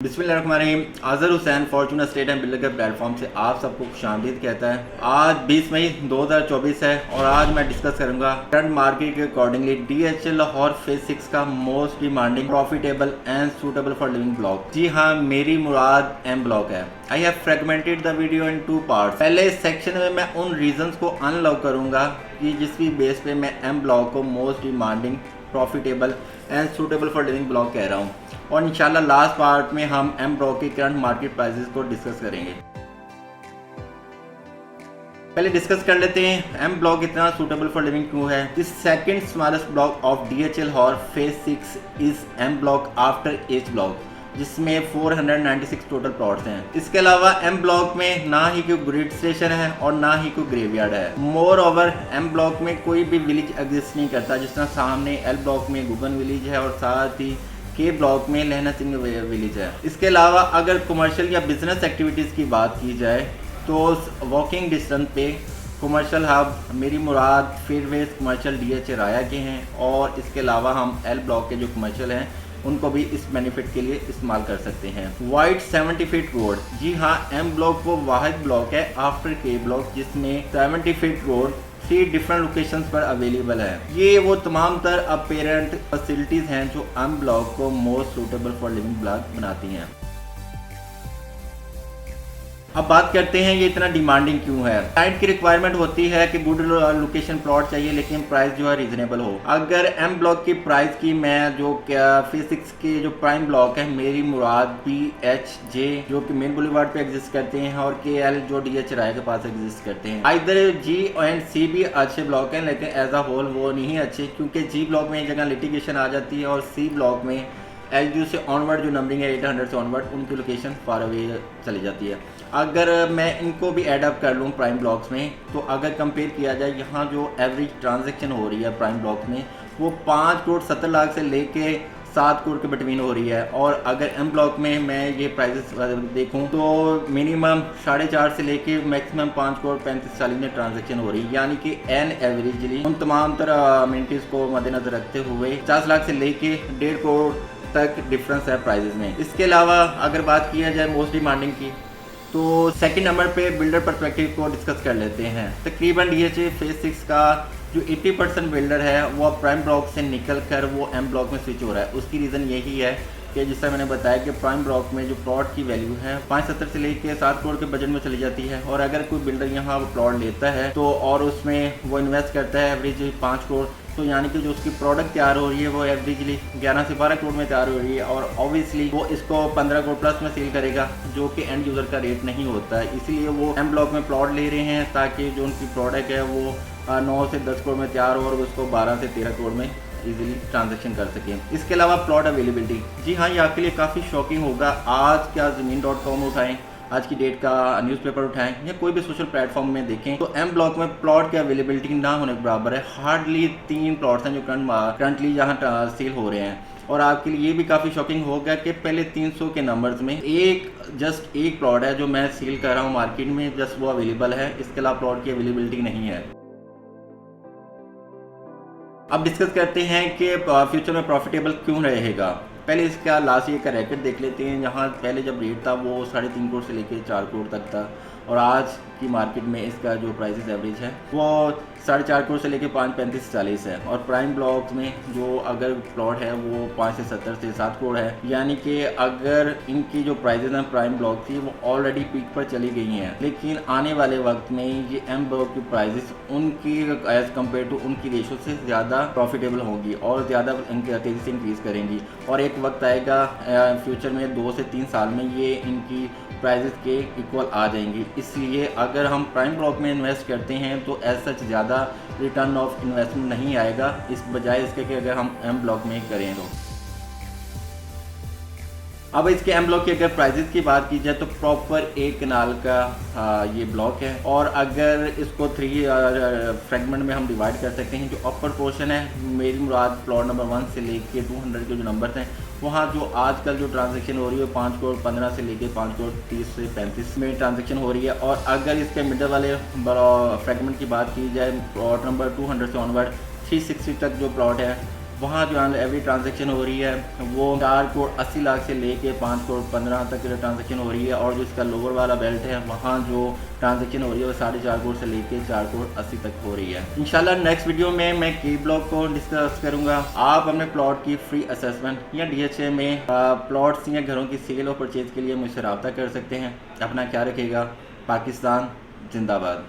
बिस्मिल्लाहिर्रहमानिर्रहीम। Azhar Hussain Fortune estate and builder के platform से आप सबको खुशामदीद कहता है। आज 20 मई 2024 है और आज मैं डिस्कस करूंगा करंट मार्केट के अकॉर्डिंगली DHL लाहौर फेज 6 का most demanding profitable and suitable for living block. जी हाँ, मेरी मुराद एम ब्लॉक है। I have fragmented the video in 2 parts. पहले इस सेक्शन में मैं उन रीजंस को अनलॉक करूंगा कि जिस भी बेस पे मैं एम ब्लॉक को most demanding profitable and suitable for living block कह रहा हूँ, और इंशाल्लाह लास्ट पार्ट में हम एम ब्लॉक के करंट मार्केट प्राइसेस को डिस्कस करेंगे। पहले डिस्कस कर लेते हैं एम ब्लॉक इतना सूटेबल फॉर लिविंग क्यों है। This second smallest block of DHL Lahore phase 6 is M block after H block, जिसमें 496 टोटल प्लॉट्स हैं। इसके अलावा एम ब्लॉक में ना ही कोई ग्रिड स्टेशन है और ना ही कोई ग्रेवयार्ड है। मोर ओवर एम ब्लॉक में कोई भी विलेज एग्जिस्ट नहीं करता, जिस तरह सामने एल ब्लॉक में गुगन विलेज है और साथ ही के ब्लॉक में लहना सिंह विलेज है। इसके अलावा अगर कमर्शियल या बिजनेस एक्टिविटीज़ की बात की जाए तो वॉकिंग डिस्टेंस पे कमर्शियल हब मेरी मुराद फेयरवेज कमर्शियल DHL राया के हैं, और इसके अलावा हम एल ब्लॉक के जो कमर्शियल हैं उनको भी इस बेनिफिट के लिए इस्तेमाल कर सकते हैं। वाइड 70 फीट रोड, जी हाँ, एम ब्लॉक वो वाहिद ब्लॉक है आफ्टर के ब्लॉक जिसमें 70 फीट रोड 3 डिफरेंट लोकेशंस पर अवेलेबल है। ये वो तमाम तर अपेरेंट फैसिलिटीज हैं जो एम ब्लॉक को most suitable for living block बनाती हैं। अब बात करते हैं ये इतना डिमांडिंग क्यों है। क्लाइंट की रिक्वायरमेंट होती है कि गुड लोकेशन प्लॉट चाहिए, लेकिन प्राइस जो है रीजनेबल हो। अगर एम ब्लॉक की प्राइस की मैं जो फेज 6 के जो प्राइम ब्लॉक है मेरी मुराद BHJ जो कि मेन बुलेवार्ड पे एग्जिस्ट करते हैं और KL जो DH राय के पास एग्जिस्ट करते हैं। इधर G एंड C भी अच्छे ब्लॉक हैं, लेकिन एज अ होल वो नहीं अच्छे, क्योंकि G ब्लॉक में एक जगह लिटिगेशन आ जाती है और C ब्लॉक में LG से ऑनवर्ड जो नंबरिंग है 800 से ऑनवर्ड उनकी लोकेशन फार अवे चली जाती है। अगर मैं इनको भी ऐड अप कर लूँ प्राइम ब्लॉक्स में, तो अगर कंपेयर किया जाए यहाँ जो एवरेज ट्रांजैक्शन हो रही है प्राइम ब्लॉक्स में वो 5 करोड़ 70 लाख से लेके 7 करोड़ के बिटवीन हो रही है। और अगर एम ब्लॉक में मैं ये प्राइसेस देखूं तो मिनिमम 4.5 से लेके मैक्सिमम 5 करोड़ 35-40 में ट्रांजैक्शन हो रही है, यानी कि एन एवरेजली उन तमाम तरह अमेनिटीज़ को मद्देनजर रखते हुए 50 लाख से लेके 1.5 करोड़ तक डिफरेंस है प्राइजेस में। इसके अलावा अगर बात किया जाए मोस्ट डिमांडिंग की, तो सेकंड नंबर पे बिल्डर पर्सपेक्टिव को डिस्कस कर लेते हैं। तकरीबन DHL फेज 6 का जो 80% बिल्डर है वो अब प्राइम ब्लॉक से निकल कर वो एम ब्लॉक में स्विच हो रहा है। उसकी रीज़न यही है कि जिस तरह मैंने बताया कि प्राइम ब्लॉक में जो प्लॉट की वैल्यू है 570 से लेकर 7 करोड़ के बजट में चली जाती है, और अगर कोई बिल्डर यहाँ प्लॉट लेता है तो और उसमें वो इन्वेस्ट करता है एवरेज 5 करोड़, तो यानी कि जो उसकी प्रोडक्ट तैयार हो रही है वो एवरेजली 11 से 12 करोड़ में तैयार हो रही है, और ऑब्वियसली वो इसको 15 करोड़ प्लस में सेल करेगा, जो कि एंड यूज़र का रेट नहीं होता है। इसीलिए वो एम ब्लॉक में प्लॉट ले रहे हैं ताकि जो उनकी प्रोडक्ट है वो 9 से 10 करोड़ में तैयार हो और उसको 12 से 13 करोड़ में इजीली ट्रांजैक्शन कर सकें। इसके अलावा प्लॉट अवेलेबिलिटी, जी हाँ, ये आपके लिए काफ़ी शॉकिंग होगा। आज क्या ज़मीन.com उठाएं, आज की डेट का न्यूज़पेपर उठाएं या कोई भी सोशल प्लेटफॉर्म में देखें तो एम ब्लॉक में प्लॉट की अवेलेबिलिटी ना होने के बराबर है। हार्डली 3 प्लॉट्स हैं जो करंटली यहाँ सेल हो रहे हैं, और आपके लिए ये भी काफ़ी शॉकिंग होगा कि पहले 300 के नंबर्स में जस्ट एक प्लॉट है जो मैं सेल कर रहा हूँ मार्केट में, जस्ट वो अवेलेबल है। इसके अलावा प्लॉट की अवेलेबिलिटी नहीं है। अब डिस्कस करते हैं कि फ्यूचर में प्रॉफिटेबल क्यों रहेगा। पहले इसका लास्ट ईयर का रैकेट देख लेते हैं। यहाँ पहले जब रेट था वो 3.5 करोड़ से लेकर 4 करोड़ तक था, और आज की मार्केट में इसका जो प्राइसेस एवरेज है वो 4.5 करोड़ से लेकर 5.35-40 है, और प्राइम ब्लॉक में जो अगर प्लॉट है वो 5 से 70 से 7 करोड़ है, यानी कि अगर इनकी जो प्राइसेस हैं प्राइम ब्लॉक की वो ऑलरेडी पीक पर चली गई हैं। लेकिन आने वाले वक्त में ये एम ब्लॉक की प्राइसेस उनकी एज कम्पेयर टू उनकी रेशो से ज़्यादा प्रॉफिटेबल होंगी और ज़्यादा तेज़ी से इंक्रीज़ करेंगी, और एक वक्त आएगा फ्यूचर में 2 से 3 साल में ये इनकी प्राइसेस के इक्वल आ जाएंगी। इसलिए अगर हम प्राइम ब्लॉक में इन्वेस्ट करते हैं तो एज सच ज़्यादा रिटर्न ऑफ इन्वेस्टमेंट नहीं आएगा, इस बजाय इसके कि अगर हम एम ब्लॉक में करें तो। अब इसके एम ब्लॉक की अगर प्राइजेस की बात की जाए तो प्रॉपर 1 कनाल का ये ब्लॉक है, और अगर इसको 3 फ्रेगमेंट में हम डिवाइड कर सकते हैं। जो अपर पोर्शन है मेरी मुराद प्लॉट नंबर 1 से लेके 200 के जो नंबर्स हैं वहाँ जो आजकल जो ट्रांजैक्शन हो रही है 5 करोड़ 15 से लेके 5 करोड़ 30 से 35 में ट्रांजैक्शन हो रही है। और अगर इसके मिडल वाले फ्रेगमेंट की बात की जाए प्लॉट नंबर 200 से ऑनवर्ड 360 तक जो प्लॉट है वहाँ जो एवरी ट्रांजेक्शन हो रही है वो 4 करोड़ 80 लाख से लेके 5 करोड़ 15 तक ट्रांजेक्शन हो रही है, और जो इसका लोअर वाला बेल्ट है वहाँ जो ट्रांजेक्शन हो रही है वो 4.5 करोड़ से लेके 4 करोड़ 80 तक हो रही है। इंशाल्लाह नेक्स्ट वीडियो में मैं के ब्लॉक को डिस्कस करूँगा। आप अपने प्लॉट की फ्री असेसमेंट या DHA में प्लॉट्स या घरों की सेल और परचेज के लिए मुझसे रब्ता कर सकते हैं। अपना ख्याल रखिएगा। पाकिस्तान जिंदाबाद।